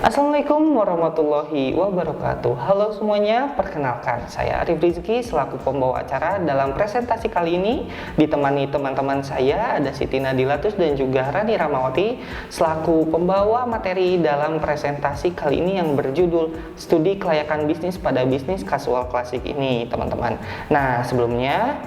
Assalamualaikum warahmatullahi wabarakatuh. Halo semuanya, perkenalkan saya Arif Rizky selaku pembawa acara dalam presentasi kali ini. Ditemani teman-teman saya ada Siti Nadilatus dan juga Rani Ramawati selaku pembawa materi dalam presentasi kali ini yang berjudul Studi Kelayakan Bisnis pada Bisnis Kasual Klasik ini, teman-teman. Nah, sebelumnya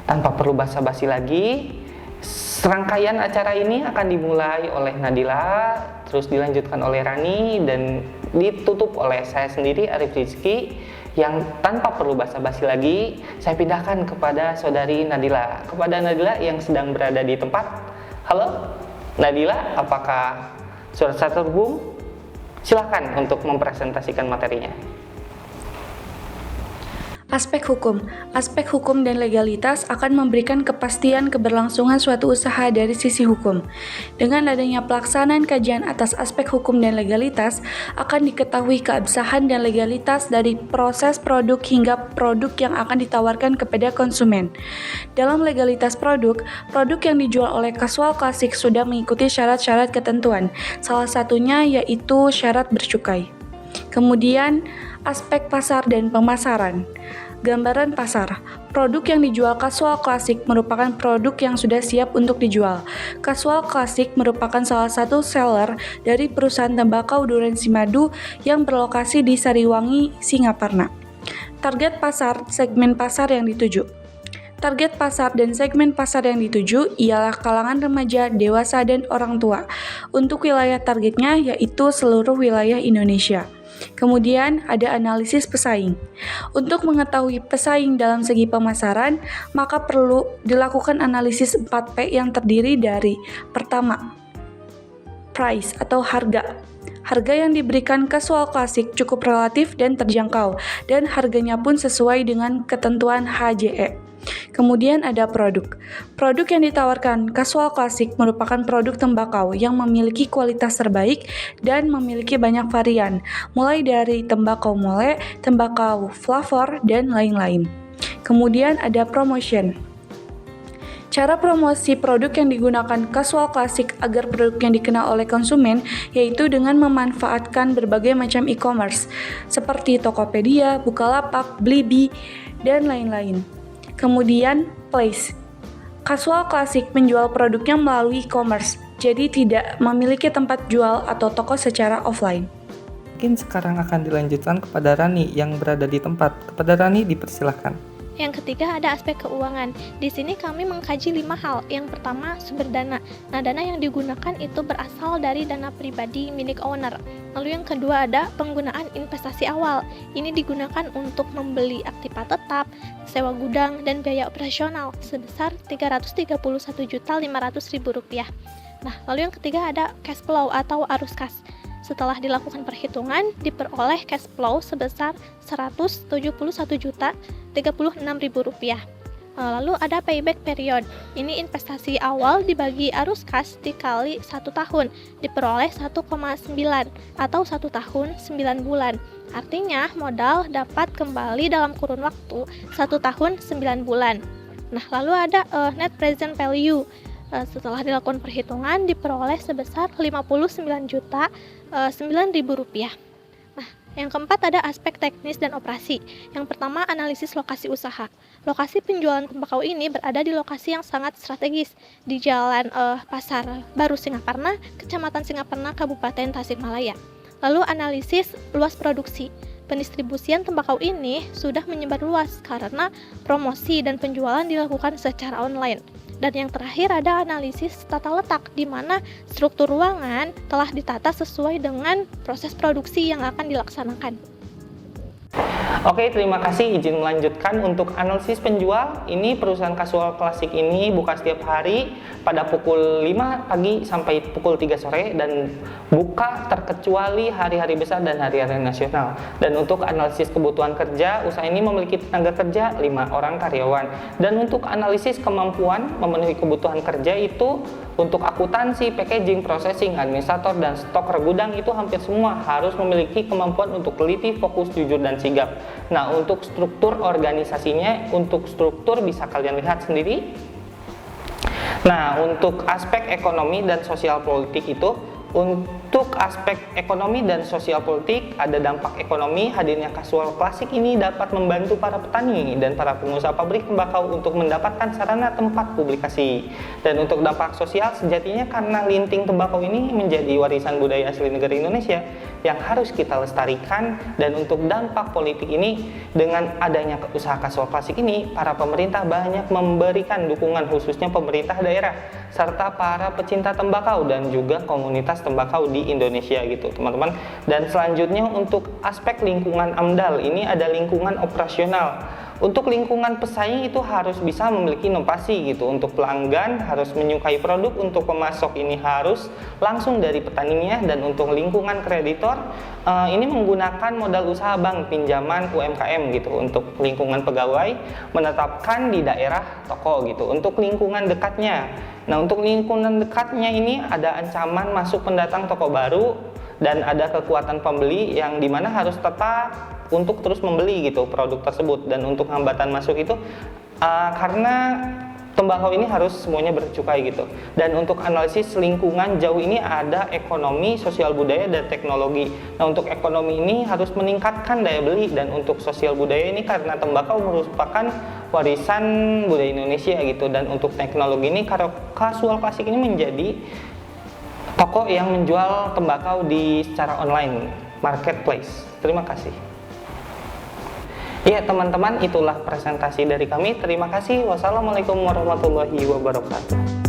tanpa perlu basa-basi lagi, serangkaian acara ini akan dimulai oleh Nadila, terus dilanjutkan oleh Rani, dan ditutup oleh saya sendiri, Arif Rizky, yang tanpa perlu basa-basi lagi, saya pindahkan kepada saudari Nadila. Kepada Nadila yang sedang berada di tempat. Halo, Nadila, apakah sudah terhubung? Silakan untuk mempresentasikan materinya. Aspek hukum dan legalitas akan memberikan kepastian keberlangsungan suatu usaha dari sisi hukum. Dengan adanya pelaksanaan kajian atas aspek hukum dan legalitas, akan diketahui keabsahan dan legalitas dari proses produk hingga produk yang akan ditawarkan kepada konsumen. Dalam legalitas produk yang dijual oleh Kasual Klasik sudah mengikuti syarat-syarat ketentuan, salah satunya yaitu syarat bercukai. Kemudian, aspek pasar dan pemasaran. Gambaran pasar. Produk yang dijual Kasual Klasik merupakan produk yang sudah siap untuk dijual. Kasual Klasik merupakan salah satu seller dari perusahaan tembakau Durasi Madu yang berlokasi di Sariwangi, Singaparna. Target pasar, segmen pasar yang dituju. Target pasar dan segmen pasar yang dituju ialah kalangan remaja, dewasa, dan orang tua. Untuk wilayah targetnya yaitu seluruh wilayah Indonesia. Kemudian ada analisis pesaing. Untuk mengetahui pesaing dalam segi pemasaran, maka perlu dilakukan analisis 4P yang terdiri dari: pertama, price atau harga. Harga yang diberikan Kasual Klasik cukup relatif dan terjangkau, dan harganya pun sesuai dengan ketentuan HJE. Kemudian ada produk. Produk yang ditawarkan Kasual Klasik merupakan produk tembakau yang memiliki kualitas terbaik dan memiliki banyak varian, mulai dari tembakau mole, tembakau flavor, dan lain-lain. Kemudian ada promotion. Cara promosi produk yang digunakan Kasual Klasik agar produknya dikenal oleh konsumen yaitu dengan memanfaatkan berbagai macam e-commerce seperti Tokopedia, Bukalapak, Blibli, dan lain-lain. Kemudian place. Kasual Klasik menjual produknya melalui e-commerce, jadi tidak memiliki tempat jual atau toko secara offline. Mungkin sekarang akan dilanjutkan kepada Rani yang berada di tempat. Kepada Rani dipersilahkan. Yang ketiga ada aspek keuangan. Di sini kami mengkaji 5 hal. Yang pertama, sumber dana. Nah, dana yang digunakan itu berasal dari dana pribadi milik owner. Lalu yang kedua ada penggunaan investasi awal. Ini digunakan untuk membeli aktiva tetap, sewa gudang, dan biaya operasional sebesar Rp331.500.000. Nah, lalu yang ketiga ada cash flow atau arus kas. Setelah dilakukan perhitungan, diperoleh cash flow sebesar Rp171.036.000. Lalu ada payback period. Ini investasi awal dibagi arus kas dikali 1 tahun, diperoleh 1,9 atau 1 tahun 9 bulan. Artinya modal dapat kembali dalam kurun waktu 1 tahun 9 bulan. Nah, lalu ada net present value. Setelah dilakukan perhitungan diperoleh sebesar Rp59.009.000. Nah, yang keempat ada aspek teknis dan operasi. Yang pertama analisis lokasi usaha. Lokasi penjualan tembakau ini berada di lokasi yang sangat strategis di Jalan Pasar Baru Singaparna, Kecamatan Singaparna, Kabupaten Tasikmalaya. Lalu analisis luas produksi. Pendistribusian tembakau ini sudah menyebar luas karena promosi dan penjualan dilakukan secara online. Dan yang terakhir ada analisis tata letak, di mana struktur ruangan telah ditata sesuai dengan proses produksi yang akan dilaksanakan. Oke, terima kasih. Izin melanjutkan untuk analisis penjual. Ini perusahaan Kasual Klasik ini buka setiap hari pada pukul 5 pagi sampai pukul 3 sore dan buka terkecuali hari-hari besar dan hari-hari nasional. Dan untuk analisis kebutuhan kerja, usaha ini memiliki tenaga kerja 5 orang karyawan. Dan untuk analisis kemampuan memenuhi kebutuhan kerja itu untuk akuntansi, packaging, processing, administrator, dan stok regudang itu hampir semua harus memiliki kemampuan untuk teliti, fokus, jujur, dan sigap. Nah, untuk struktur organisasinya, untuk struktur bisa kalian lihat sendiri. Nah, untuk aspek ekonomi dan sosial politik itu Untuk aspek ekonomi dan sosial politik, ada dampak ekonomi. Hadirnya kasual klasik ini dapat membantu para petani dan para pengusaha pabrik tembakau untuk mendapatkan sarana tempat publikasi. Dan untuk dampak sosial, sejatinya karena linting tembakau ini menjadi warisan budaya asli negara Indonesia yang harus kita lestarikan. Dan untuk dampak politik ini, dengan adanya usaha kasual klasik ini, para pemerintah banyak memberikan dukungan, khususnya pemerintah daerah serta para pecinta tembakau dan juga komunitas tembakau di Indonesia gitu teman-teman. Dan selanjutnya untuk aspek lingkungan AMDAL, ini ada lingkungan operasional. Untuk lingkungan pesaing itu harus bisa memiliki inovasi gitu. Untuk pelanggan harus menyukai produk, untuk pemasok ini harus langsung dari petaninya. Dan untuk lingkungan kreditor ini menggunakan modal usaha bank, pinjaman UMKM gitu. Untuk lingkungan pegawai menetapkan di daerah toko gitu. Untuk lingkungan dekatnya, nah untuk lingkungan dekatnya ini ada ancaman masuk pendatang toko baru dan ada kekuatan pembeli yang dimana harus tetap untuk terus membeli gitu produk tersebut. Dan untuk hambatan masuk itu karena tembakau ini harus semuanya bercukai gitu. Dan untuk analisis lingkungan jauh ini ada ekonomi, sosial budaya, dan teknologi. Nah untuk ekonomi ini harus meningkatkan daya beli, dan untuk sosial budaya ini karena tembakau merupakan warisan budaya Indonesia gitu. Dan untuk teknologi ini kasual klasik ini menjadi toko yang menjual tembakau di secara online, marketplace. Terima kasih. Ya teman-teman, itulah presentasi dari kami. Terima kasih. Wassalamualaikum warahmatullahi wabarakatuh.